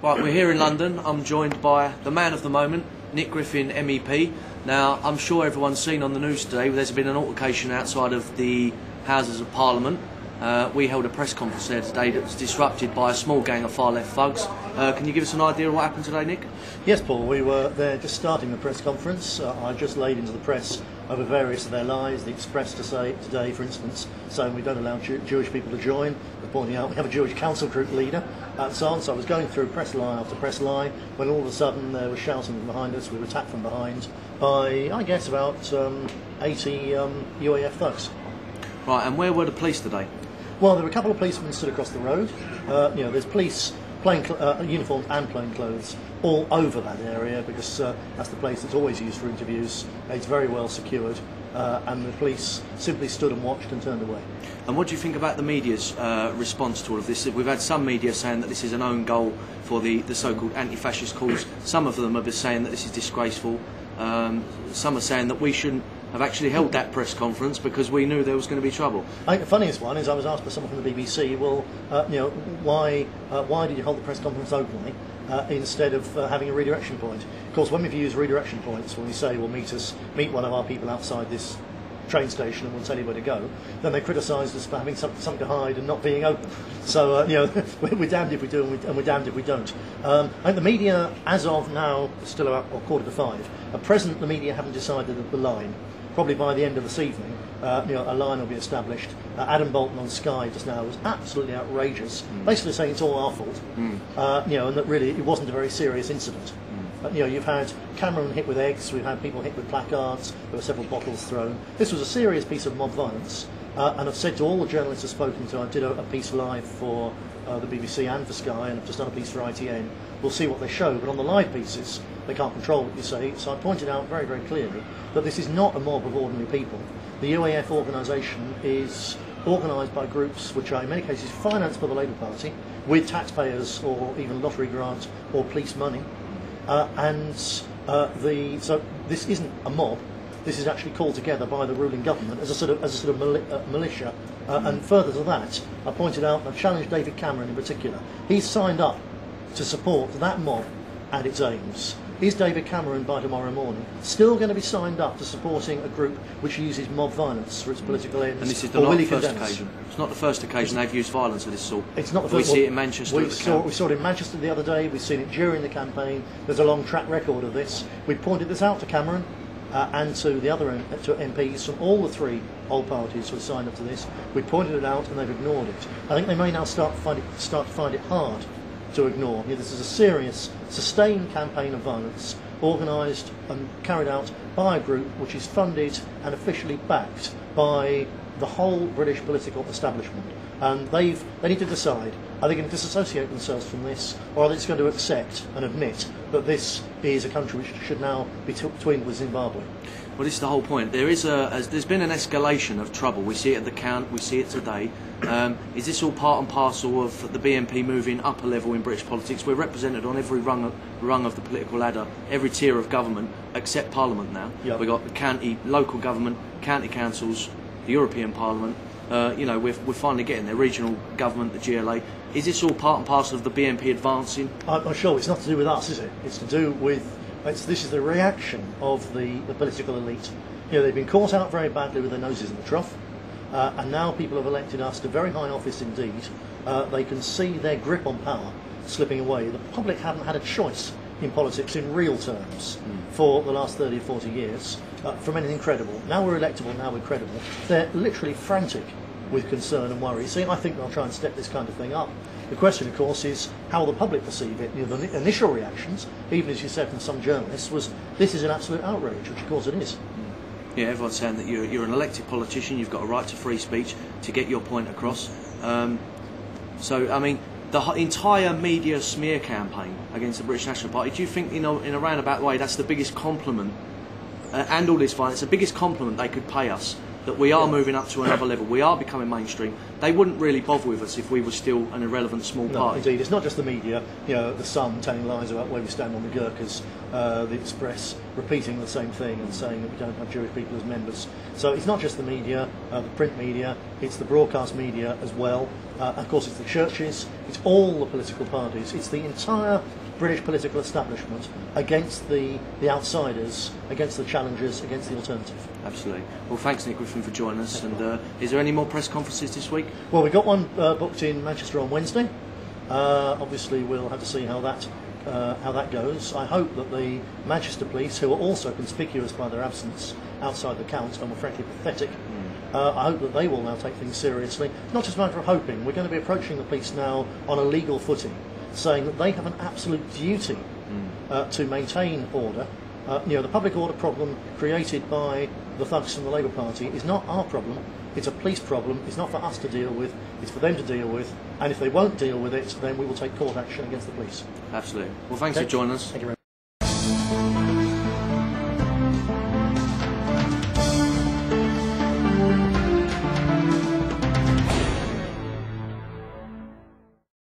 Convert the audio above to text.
Right, we're here in London. I'm joined by the man of the moment, Nick Griffin MEP. Now, I'm sure everyone's seen on the news today, there's been an altercation outside of the Houses of Parliament. We held a press conference there today that was disrupted by a small gang of far-left thugs. Can you give us an idea of what happened today, Nick? Yes, Paul, we were there just starting the press conference. I just laid into the press over various of their lies. The Express to say today, for instance, saying we don't allow Jewish people to join. We're pointing out we have a Jewish council group leader and so on. So I was going through press lie after press lie when all of a sudden there was shouting from behind us. We were attacked from behind by, I guess, about 80 UAF thugs. Right, and where were the police today? Well, there were a couple of policemen stood across the road. There's police uniforms and plain clothes all over that area because that's the place that's always used for interviews. It's very well secured, and the police simply stood and watched and turned away. And what do you think about the media's response to all of this? We've had some media saying that this is an own goal for the so-called anti-fascist cause. Some of them have been saying that this is disgraceful. Some are saying that we shouldn't have actually held that press conference because we knew there was going to be trouble. I think the funniest one is I was asked by someone from the BBC, well, why did you hold the press conference openly instead of having a redirection point? Of course, when we've used redirection points, when we say, well, meet one of our people outside this train station and we'll tell you where to go, then they criticised us for having something to hide and not being open. So, we're damned if we do and we're damned if we don't. I think the media, as of now, still about 4:45, at present the media haven't decided the line. Probably by the end of this evening, a line will be established. Adam Bolton on Sky just now was absolutely outrageous, basically saying it's all our fault, and that really it wasn't a very serious incident. You've had Cameron hit with eggs, we've had people hit with placards, there were several bottles thrown. This was a serious piece of mob violence, and I've said to all the journalists I've spoken to, I did a piece live for the BBC and for Sky, and I've just done a piece for ITN. We'll see what they show, but on the live pieces, they can't control what you say, so I pointed out very, very clearly that this is not a mob of ordinary people. The UAF organisation is organised by groups which are in many cases financed by the Labour Party with taxpayers or even lottery grants or police money, so this isn't a mob. This is actually called together by the ruling government as a sort of militia. And further to that, I pointed out, I've challenged David Cameron in particular. He's signed up to support that mob and its aims. Is David Cameron by tomorrow morning still going to be signed up to supporting a group which uses mob violence for its political ends? And this is not the first occasion. It's not the first occasion they've used violence of this sort. It's not the first. We see it in Manchester. We saw it in Manchester the other day. We've seen it during the campaign. There's a long track record of this. We pointed this out to Cameron and to the other to MPs from all the three old parties who have signed up to this. We pointed it out and they've ignored it. I think they may now start to find it hard to ignore. This is a serious, sustained campaign of violence organised and carried out by a group which is funded and officially backed by the whole British political establishment. And they need to decide, are they going to disassociate themselves from this, or are they just going to accept and admit that this is a country which should now be twinned with Zimbabwe? Well, this is the whole point. There's been an escalation of trouble. We see it at the count, we see it today. Is this all part and parcel of the BNP moving up a level in British politics? We're represented on every rung of the political ladder, every tier of government, except Parliament now. Yep. We've got the county, local government, county councils, the European Parliament. We're finally getting there. Regional government, the GLA. Is this all part and parcel of the BNP advancing? I'm sure it's not to do with us, is it? It's to do with this is the reaction of the political elite. They've been caught out very badly with their noses in the trough, and now people have elected us to very high office indeed. They can see their grip on power slipping away. The public haven't had a choice in politics in real terms for the last 30 or 40 years from anything credible. Now we're electable, now we're credible. They're literally frantic with concern and worry. See, I think they'll try and step this kind of thing up. The question, of course, is how the public perceive it. The initial reactions, even as you said from some journalists, was this is an absolute outrage, which of course it is. Yeah, everyone's saying that you're an elected politician, you've got a right to free speech to get your point across. The entire media smear campaign against the British National Party, do you think, in a roundabout way, that's the biggest compliment, and all this violence, the biggest compliment they could pay us that we are moving up to another level. We are becoming mainstream. They wouldn't really bother with us if we were still an irrelevant small party. Indeed, it's not just the media. You know, the Sun telling lies about where we stand on the Gurkhas, the Express repeating the same thing and saying that we don't have Jewish people as members. So it's not just the media, the print media. It's the broadcast media as well. Of course, it's the churches. It's all the political parties. It's the entire British political establishment against the outsiders, against the challengers, against the alternative. Absolutely. Well, thanks, Nick Griffin, for joining us. And is there any more press conferences this week? Well, we've got one booked in Manchester on Wednesday. Obviously, we'll have to see how that goes. I hope that the Manchester police, who are also conspicuous by their absence outside the count and were frankly pathetic, I hope that they will now take things seriously. Not just a matter of hoping. We're going to be approaching the police now on a legal footing, saying that they have an absolute duty to maintain order. You know, the public order problem created by the thugs from the Labour Party is not our problem. It's a police problem. It's not for us to deal with. It's for them to deal with. And if they won't deal with it, then we will take court action against the police. Absolutely. Well, thanks for joining us. Thank you very much.